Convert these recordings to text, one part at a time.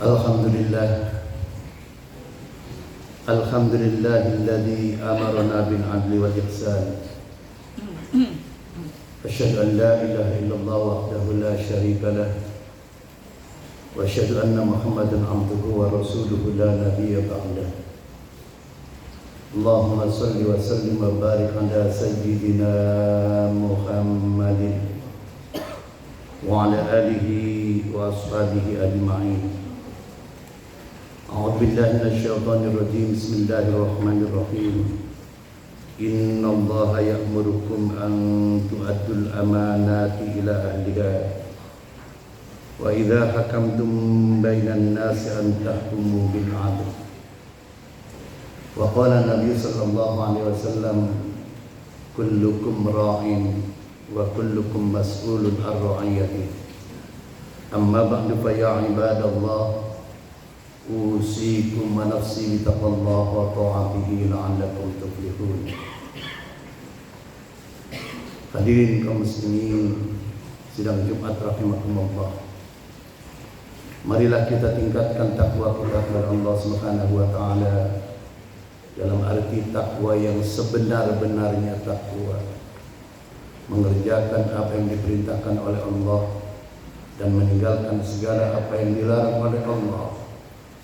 Alhamdulillah, alhamdulillahilladzi amarna bil adli wal ihsan. Asyhadu an la ilaha illallah wahdahu la syarika lah wa asyhadu anna Muhammadan abduhu wa rasuluhu la nabiyya ba'dah. Allahumma shalli wa sallim wa barik ala sayyidina Muhammadin wa ala alihi wa ashabihi ajma'in. A'udzu billahi minasyaitonir rajim. Bismillahirrahmanirrahim. Innallaha ya'murukum an tu'addul amanati ila ahliha wa idza hakamtum bainan nasi an tahkumu bil 'adl. Wa qala Nabi sallallahu alaihi wasallam, kullukum ra'in wa kullukum mas'ulun 'an ra'iyatihi. Amma ba'du fa ya ibadallah, usikum wa nafsi bitaqwallah wa ta'atihi la'allakum tuflihun. Hadirin kaum muslimin sidang Jumat rahimakumullah. Marilah kita tingkatkan takwa kita kepada Allah Subhanahu wa taala dalam arti takwa yang sebenar-benarnya takwa. Mengerjakan apa yang diperintahkan oleh Allah dan meninggalkan segala apa yang dilarang oleh Allah,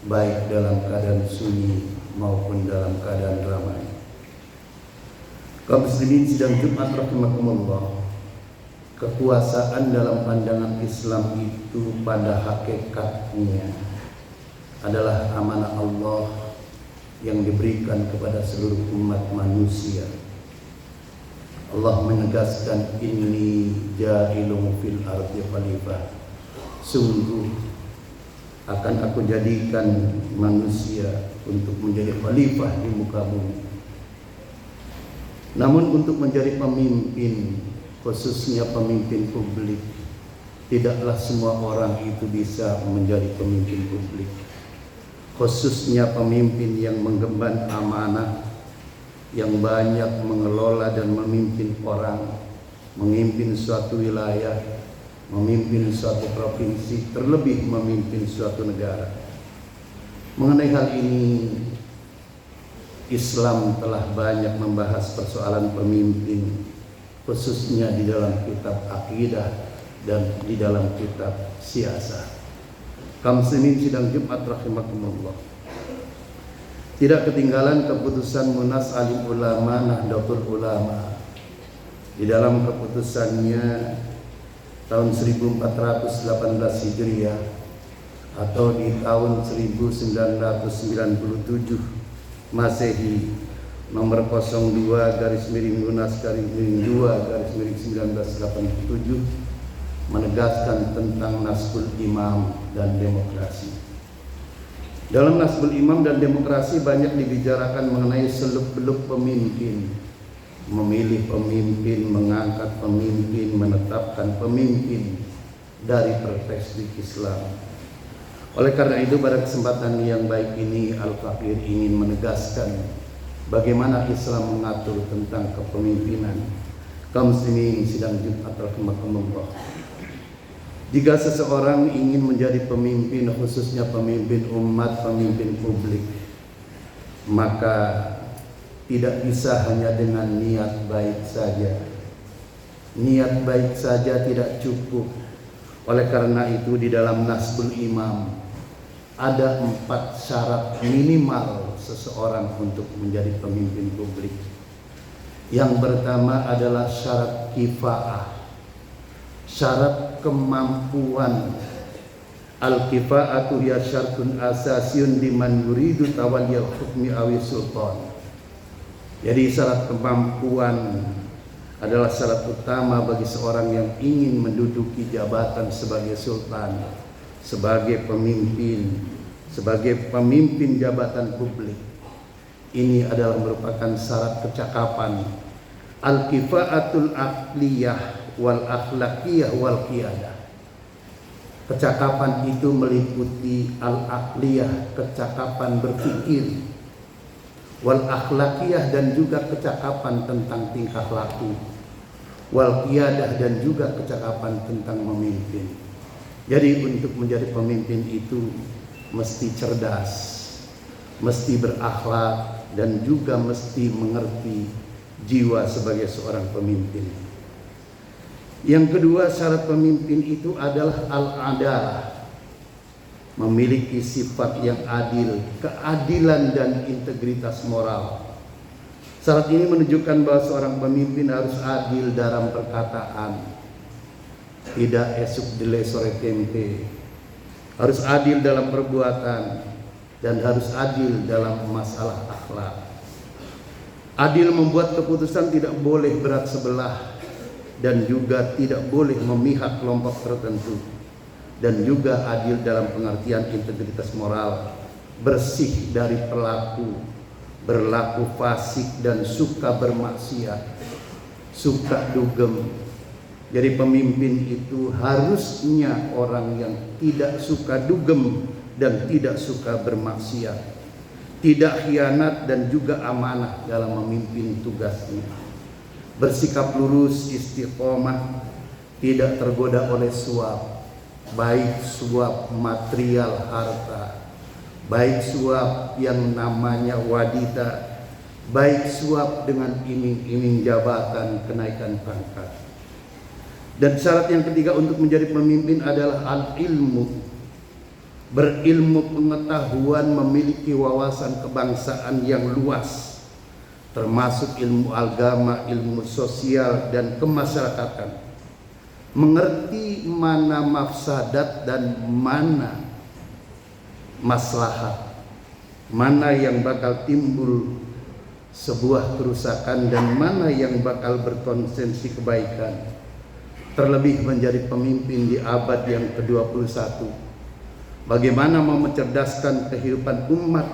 baik dalam keadaan sunyi maupun dalam keadaan ramai. Kaum muslimin sidang Jumat rahimakumullah, kekuasaan dalam pandangan Islam itu pada hakikatnya adalah amanah Allah yang diberikan kepada seluruh umat manusia. Allah menegaskan, inni ja'ilun fil ardi khalifah, sungguh akan aku jadikan manusia untuk menjadi khalifah di muka bumi. Namun untuk menjadi pemimpin, khususnya pemimpin publik, tidaklah semua orang itu bisa menjadi pemimpin publik. Khususnya pemimpin yang menggemban amanah, yang banyak mengelola dan memimpin orang, memimpin suatu wilayah, memimpin suatu provinsi, terlebih memimpin suatu negara. Mengenai hal ini, Islam telah banyak membahas persoalan pemimpin, khususnya di dalam kitab akidah dan di dalam kitab siasah. Kaum muslimin sidang Jumat rahimakumullah, tidak ketinggalan keputusan Munas Alim Ulama Nahdlatul Ulama. Di dalam keputusannya tahun 1418 Hijriah atau di tahun 1997 Masehi nomor 02/Munas/2/1987 menegaskan tentang Nasbul Imam dan demokrasi. Dalam Nasbul Imam dan demokrasi banyak dibicarakan mengenai seluk-beluk pemimpin, memilih pemimpin, mengangkat pemimpin, menetapkan pemimpin dari perspektif Islam. Oleh karena itu, pada kesempatan yang baik ini, Al-Fakir ingin menegaskan bagaimana Islam mengatur tentang kepemimpinan. Kaum muslimin sidang Jumat rahimakumullah, jika seseorang ingin menjadi pemimpin, khususnya pemimpin umat, pemimpin publik, maka tidak bisa hanya dengan niat baik saja. Niat baik saja tidak cukup. Oleh karena itu, di dalam Nasbul Imam ada 4 syarat minimal seseorang untuk menjadi pemimpin publik. Yang pertama adalah syarat kifaah, syarat kemampuan. Al-kifaatu ya syartun asasiyun liman yuridu tawalliyal hukmi awi sultan. Jadi syarat kemampuan adalah syarat utama bagi seorang yang ingin menduduki jabatan sebagai sultan, sebagai pemimpin jabatan publik. Ini adalah merupakan syarat kecakapan. Al-kifaatul aqliyah wal akhlaqiyah wal qiyadah. Kecakapan itu meliputi al-aqliyah, kecakapan berpikir, wal akhlaqiyah dan juga kecakapan tentang tingkah laku, wal qiyadah dan juga kecakapan tentang memimpin. Jadi untuk menjadi pemimpin itu mesti cerdas, mesti berakhlak, dan juga mesti mengerti jiwa sebagai seorang pemimpin. Yang kedua, syarat pemimpin itu adalah al-adalah, memiliki sifat yang adil, keadilan dan integritas moral. Syarat ini menunjukkan bahwa seorang pemimpin harus adil dalam perkataan, tidak esuk dele sore tempe, harus adil dalam perbuatan, dan harus adil dalam masalah akhlak. Adil membuat keputusan tidak boleh berat sebelah, dan juga tidak boleh memihak kelompok tertentu, dan juga adil dalam pengertian integritas moral, bersih dari berlaku fasik dan suka bermaksiat, suka dugem. Jadi pemimpin itu harusnya orang yang tidak suka dugem dan tidak suka bermaksiat, tidak khianat dan juga amanah dalam memimpin tugasnya, bersikap lurus, istiqomah, tidak tergoda oleh suap, baik suap material harta, baik suap yang namanya wadita, baik suap dengan iming-iming jabatan, kenaikan pangkat. Dan syarat yang ketiga untuk menjadi pemimpin adalah al-ilmu, berilmu pengetahuan, memiliki wawasan kebangsaan yang luas, termasuk ilmu agama, ilmu sosial, dan kemasyarakatan, mengerti mana mafsadat dan mana maslahat, mana yang bakal timbul sebuah kerusakan dan mana yang bakal berkonsensi kebaikan. Terlebih menjadi pemimpin di abad yang ke-21, bagaimana mau mencerdaskan kehidupan umat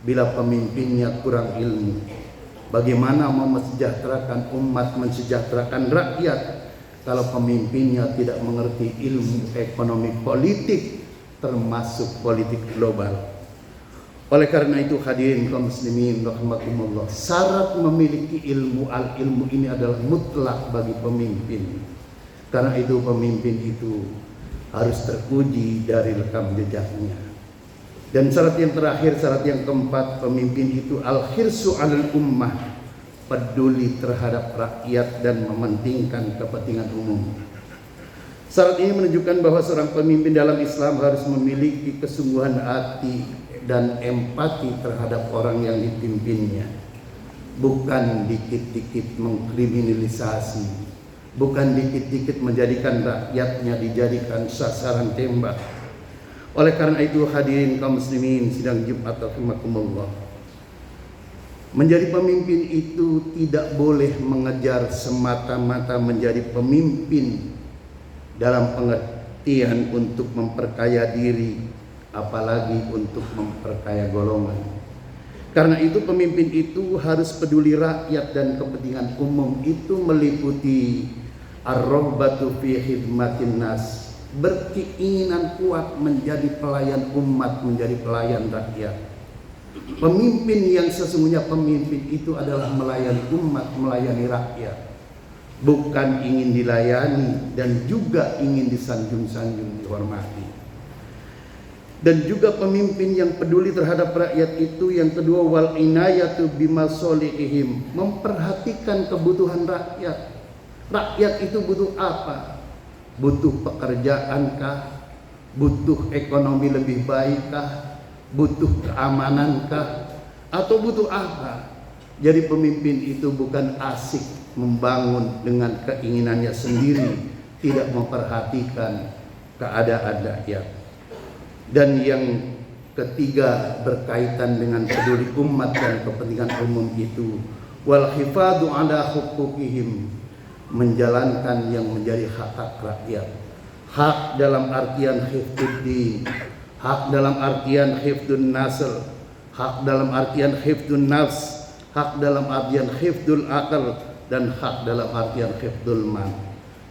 bila pemimpinnya kurang ilmu? Bagaimana mau mensejahterakan umat, mensejahterakan rakyat kalau pemimpinnya tidak mengerti ilmu ekonomi politik, termasuk politik global? Oleh karena itu hadirin kaum muslimin rahimakumullah, syarat memiliki ilmu, al-ilmu ini adalah mutlak bagi pemimpin. Karena itu pemimpin itu harus teruji dari rekam jejaknya. Dan syarat yang terakhir, syarat yang keempat, pemimpin itu al-khirsu 'alal ummah, peduli terhadap rakyat dan mementingkan kepentingan umum. Syarat ini menunjukkan bahwa seorang pemimpin dalam Islam harus memiliki kesungguhan hati dan empati terhadap orang yang dipimpinnya, bukan dikit-dikit mengkriminalisasi, bukan dikit-dikit menjadikan rakyatnya dijadikan sasaran tembak. Oleh karena itu hadirin kaum muslimin sidang Jumat rahimakumullah, menjadi pemimpin itu tidak boleh mengejar semata-mata menjadi pemimpin dalam pengertian untuk memperkaya diri, apalagi untuk memperkaya golongan. Karena itu pemimpin itu harus peduli rakyat dan kepentingan umum. Itu meliputi ar-raghbatu fi khidmatin nas, berkeinginan kuat menjadi pelayan umat, menjadi pelayan rakyat. Pemimpin yang sesungguhnya pemimpin itu adalah melayani umat, melayani rakyat, bukan ingin dilayani dan juga ingin disanjung-sanjung, dihormati. Dan juga pemimpin yang peduli terhadap rakyat itu yang kedua, wal inayatu bimasolihim, memperhatikan kebutuhan rakyat. Rakyat itu butuh apa? Butuh pekerjaankah? Butuh ekonomi lebih baikkah? Butuh keamanankah? Atau butuh apa? Jadi pemimpin itu bukan asik membangun dengan keinginannya sendiri, tidak memperhatikan keadaan rakyat. Dan yang ketiga berkaitan dengan peduli umat dan kepentingan umum itu, wal hifadhu ala hukukihim, menjalankan yang menjadi hak-hak rakyat. Hak dalam artian hifdzuddin, hak dalam artian hifdzun nasl, hak dalam artian hifdzun nafs, hak dalam artian hifdzul aql, dan hak dalam artian hifdzul mal.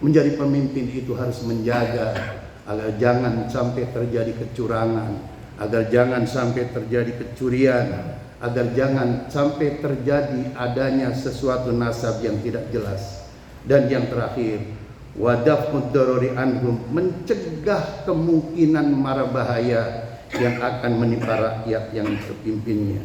Menjadi pemimpin itu harus menjaga agar jangan sampai terjadi kecurangan, agar jangan sampai terjadi kecurian, agar jangan sampai terjadi adanya sesuatu nasab yang tidak jelas. Dan yang terakhir, wadaf'ud darari anhum, mencegah kemungkinan mara bahaya yang akan menimpa rakyat yang terpimpinnya.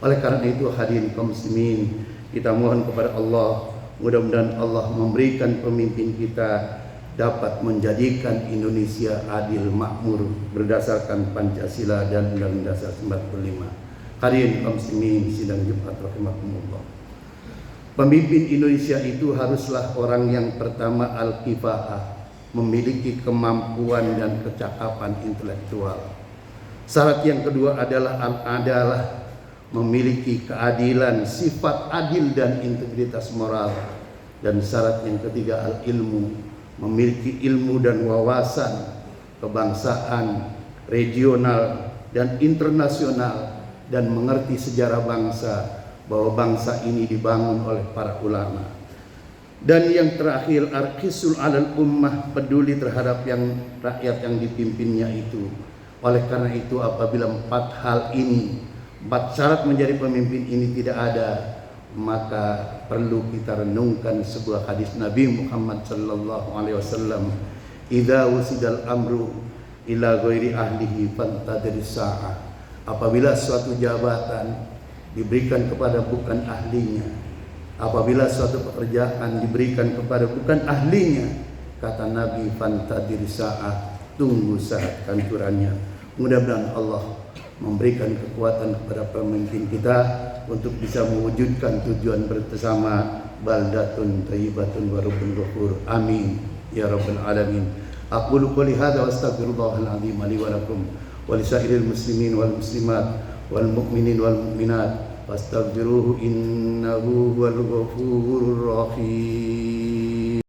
Oleh karena itu hadirin kaum muslimin, kita mohon kepada Allah, mudah-mudahan Allah memberikan pemimpin kita dapat menjadikan Indonesia adil makmur berdasarkan Pancasila dan Undang-Undang Dasar 45. Hadirin kaum muslimin sidang Jumat rahimakumullah. Pemimpin Indonesia itu haruslah orang yang pertama al-kifaah, memiliki kemampuan dan kecakapan intelektual. Syarat yang kedua adalah al-adalah, memiliki keadilan, sifat adil dan integritas moral. Dan syarat yang ketiga al-ilmu, memiliki ilmu dan wawasan kebangsaan, regional dan internasional, dan mengerti sejarah bangsa, bahwa bangsa ini dibangun oleh para ulama. Dan yang terakhir arkisul alal ummah, peduli terhadap yang rakyat yang dipimpinnya itu. Oleh karena itu apabila 4 hal ini, 4 syarat menjadi pemimpin ini tidak ada, maka perlu kita renungkan sebuah hadis Nabi Muhammad sallallahu alaihi wasallam, idza wusidal amru ila ghairi ahlihi fantadris sa'ah. Apabila suatu jabatan diberikan kepada bukan ahlinya, apabila suatu pekerjaan diberikan kepada bukan ahlinya, kata Nabi, fantadris sa'ah, tunggu saat kancurannya. Mudah-mudahan Allah memberikan kekuatan kepada pemimpin kita untuk bisa mewujudkan tujuan bersama, baldatun thayyibatun wa rabbun ghafur. Amin ya rabbal alamin. Aqulu qouli hadza wa astaghfirullahal azim li wa lakum wa lisairil muslimin wal muslimat wal mu'minin wal mu'minat fastaghfiruhu innahu huwal ghafurur rahim.